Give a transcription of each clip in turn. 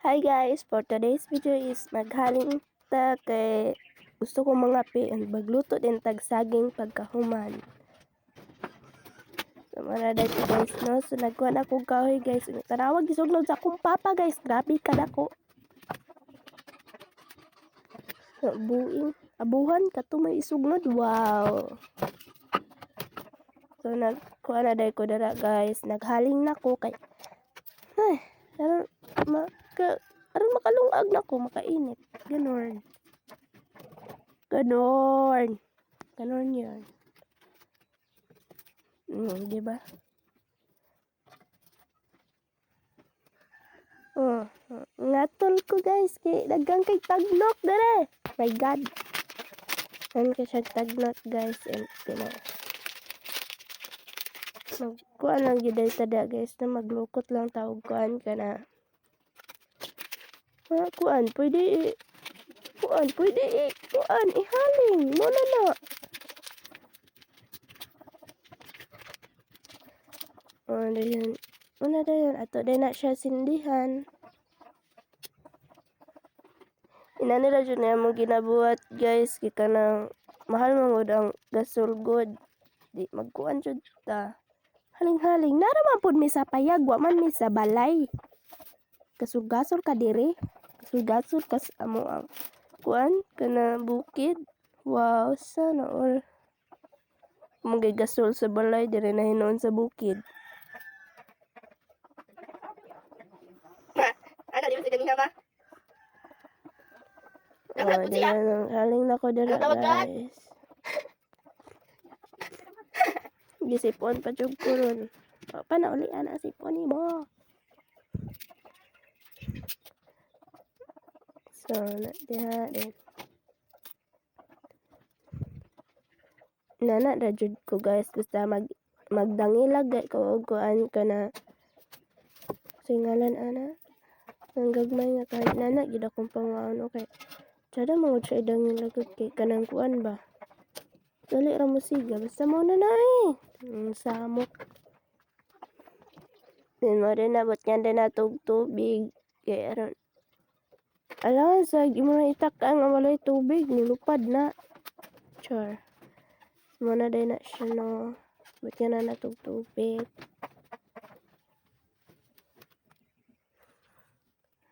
Hi guys, for today's video is maghaling ta kay gusto ko mangapi and magluto din tag saging pagkahuman. So mara dito guys no, so nagkuha na kong kahoy guys. Tanawag gisugnod sa akong papa guys, grabe ka dako. So, buing, abuhan ka to may isugnod, wow. So nagkuha na dahil ko dara guys, naghaling na ko kay aron makalungag na ko, makainit. Ganon. Ganon yun. Di ba? Ngatol ko guys, kay dagang kay tagnok dere. My God. Nan kay siya tagnok guys, and kuan lang gid tada guys na maglukot lang tawag kuan kana. Kuan pwede ihaling mo na. Dayon. Una dayon ato day na siya sindihan. Inanira dyan na mo ginabuhat guys, kika nang mahal mo ang gasulgod. Di magkuhan dyan ta. Haling-haling, naraman po mi sa payag, wa man mi sa balay. Gasol-gasol ka diri. Gasol-gasol kas amo ang kuan kana bukid. Wow, sana or magigasol sa balay diri na hinoon sa bukid. Ano di mo sa ganina ba? Haling na ko dira guys. Gisipon pa jud ko ron. Panaulian ang sipon ni mo. So, diha din. Nana ra jud ko guys, basta magdangilag ko kuan kana singalan ana. Ang gagmay nga kahit nana gid akong pangaon okay. Sada mo siya dangilag kay kanang kuan ba. Dali ra mo siga, basta mo na samok. Then mo rin nabot nga din natog tubig. Kaya aron. Alam sa imo na itak ang walay tubig, nilupad na. Char. Mo na din na siya no. Ba't nga na natog tubig.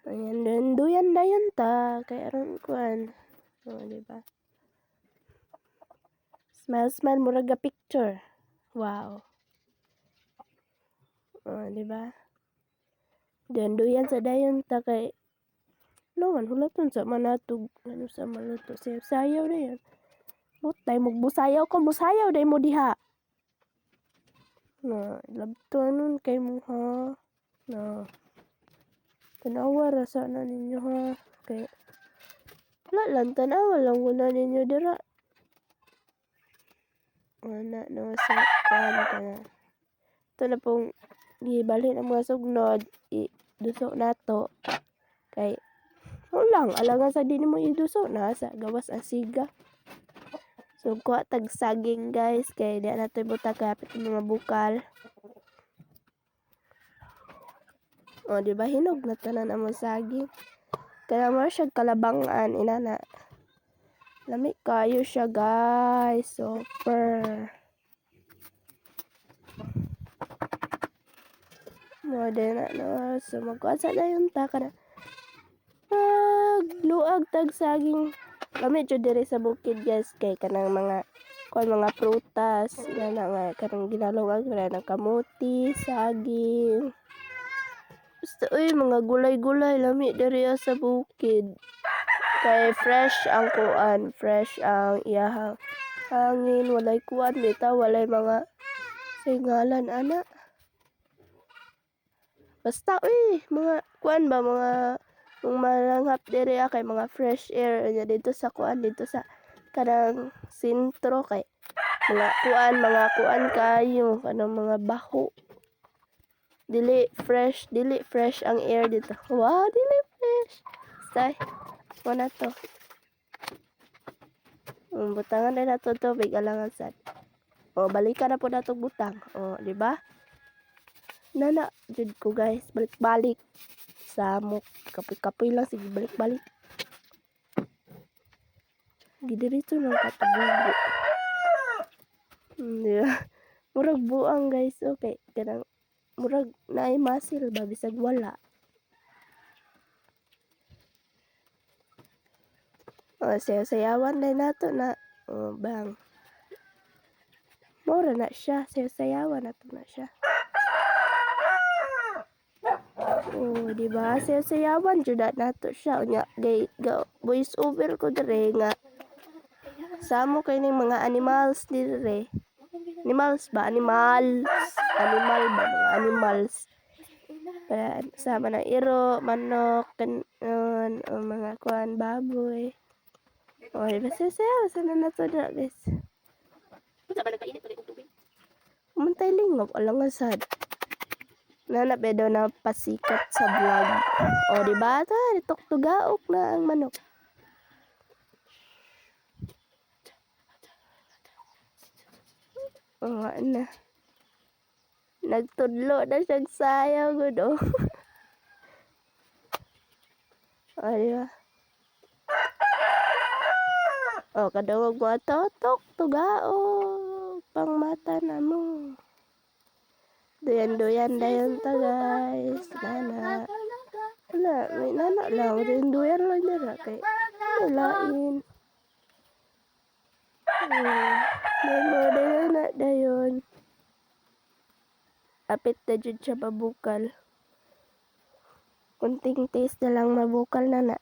Ayan din, duyan dayon ta. Kaya aron kuan. Diba? Smile, muraga picture. Wow. Diba? Duyan sa dayon ta kay naman hulaton sa manatog. Ano sa maluto. Sayaw na yan. Butay, magbusayaw ko. Musayaw day mo diha. Labto nun kay mo ha. Tanawa rasa na ninyo ha. Kay wala lang, tanawa lang ko na ninyo dira. Wala no sa kan ka na. Ito na pong gibali ng mga sugnod. Idusok nato. Kay lang, alangan sa din mo idusok na sa gawas ang siga. So kuha tag saging guys, kay di nato ibuta kapit mga bukal. Diba hinog na tanan ang saging. Kaya mo siya kalabangan inana. Lami kayo siya guys, super. Mo din na so magkuasa na yung taka na. Luag tag saging. Lami jud diri sa bukid guys kay kanang mga prutas nga kanang ginalungan ng kamuti, saging. Basta mga gulay-gulay lami diri sa bukid. Kay fresh ang kuan, fresh ang iyahang hangin, walay kuan bitaw, walay mga singalan ana. Basta mga kuan ba mga malanghap diri kay mga fresh air dito sa kuan dito sa kanang sentro kay mga kuan kayo kanang mga baho. Dili fresh ang air dito. Wow, dili fresh. Say, na to. Butangan na nato tubig alangan sad. Balikan na po nato butang. Di ba? Nana jud ko guys, balik-balik. samok. Kapoy-kapoy lang sige balik-balik. Gidiretso ng katubugo. Diba? Murag buang guys. Okay. Kanang murag naay muscle ba bisag wala. Sayaw-sayawan na nato na. Bang. Mura na siya. Sayaw-sayawan nato na siya. Diba? Sayaw-sayawan jud nato siya. Unya, voice over ko dire nga. Samo kay ning mga animals dire. Animals ba? Animals. Animal ba? Mga animals. Sama na iro, manok, mga kuan, baboy. Diba sayaw? Sana na to na guys. Umantay lingop. Alang nga sad. Nanap daw na pasikat sa vlog. Diba? Tok-tugaok na ang manok. Na. Nagtudlo na siyang sayaw gudo. Diba? Kadawag mo totok, tugaok. Pang mata na mo. Duyan-duyan dayon ta guys. Nana. Wala, may nana lang. Duyan-duyan lang nila. Kay lain. May mga dayon na dayon. Apit na dyan siya mabukal. Kunting taste na lang mabukal na na.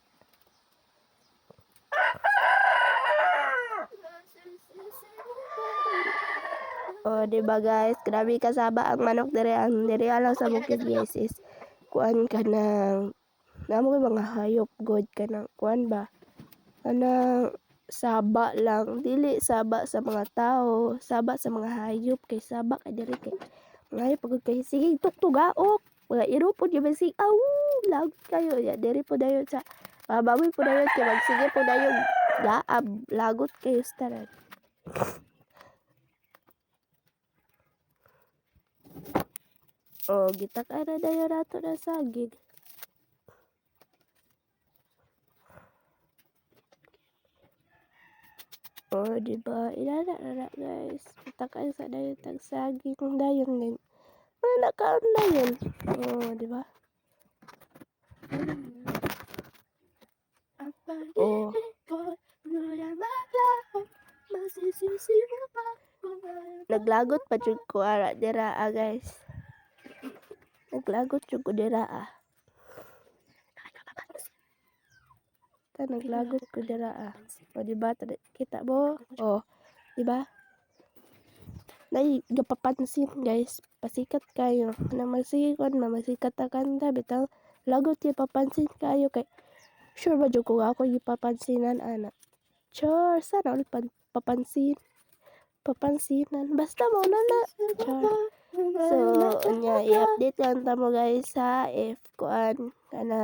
Diba guys? Grabe kasaba ang manok dire. Ang dire lang sa bukid guys is kuan ka ng namo mga hayop god ka ng kuan ba? Anang saba lang. Dili saba sa mga tao. Saba sa mga hayop. Kay saba ka dire kay ngayon pagod kay sige tuk-tugaok. Mga iro po di ba sige lagot kayo. Dire po dayon sa baboy po dayon kay magsige po dayon laab. Lagot kayo sa tanan. Gitak ana dayon nato na sagig. Diba? Inana guys. Gitak sa dayon tag sagig kung dayon din. Wala ka dayon. Diba? Naglagot pa jud ko ara dira guys. Naglagot jud ko dira naglagot ko dira diba kita mo diba nay gapapansin guys pasikat kayo na magsikon mamasikat ta kanta bitang lagot kay papansin kayo kay sure ba jud ko ako gipapansinan ana sure sana ulit papansinan basta mo na sure. So nya i-update lang ta mo guys ha if kuan kana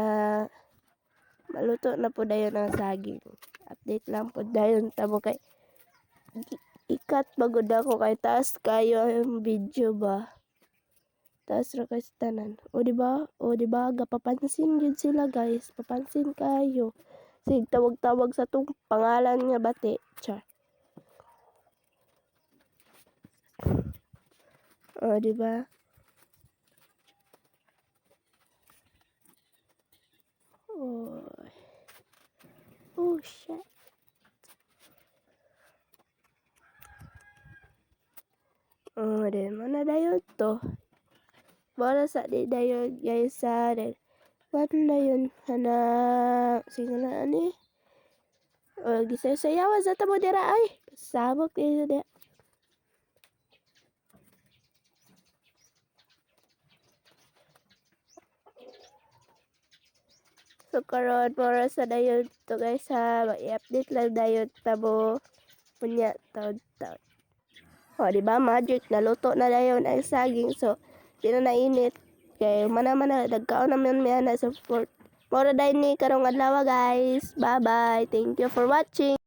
maluto na po dayon ang saging. Update lang po dayon ta mo kay ikat bagod ako kay taas kayo ang video ba. Taas ra kay tanan. Diba? Diba gapapansin gyud sila guys. Papansin kayo. Sig tawag-tawag sa tong pangalan nga bati. Char. Diba? Shit. Din mo na dayon to. Wala sa di dayon guys sa din. What na yun? Hana sino na ani? Gisayawan sa tamo dira ay. Sabok dito dira. So karon para sa dayon to guys ha, i-update lang dayon tabo punya taon. Diba magic naluto na dayon ang saging so di na nainit kay mana nagkaon naman may ana sa support. Mora dayon ni karong adlaw guys. Bye bye. Thank you for watching.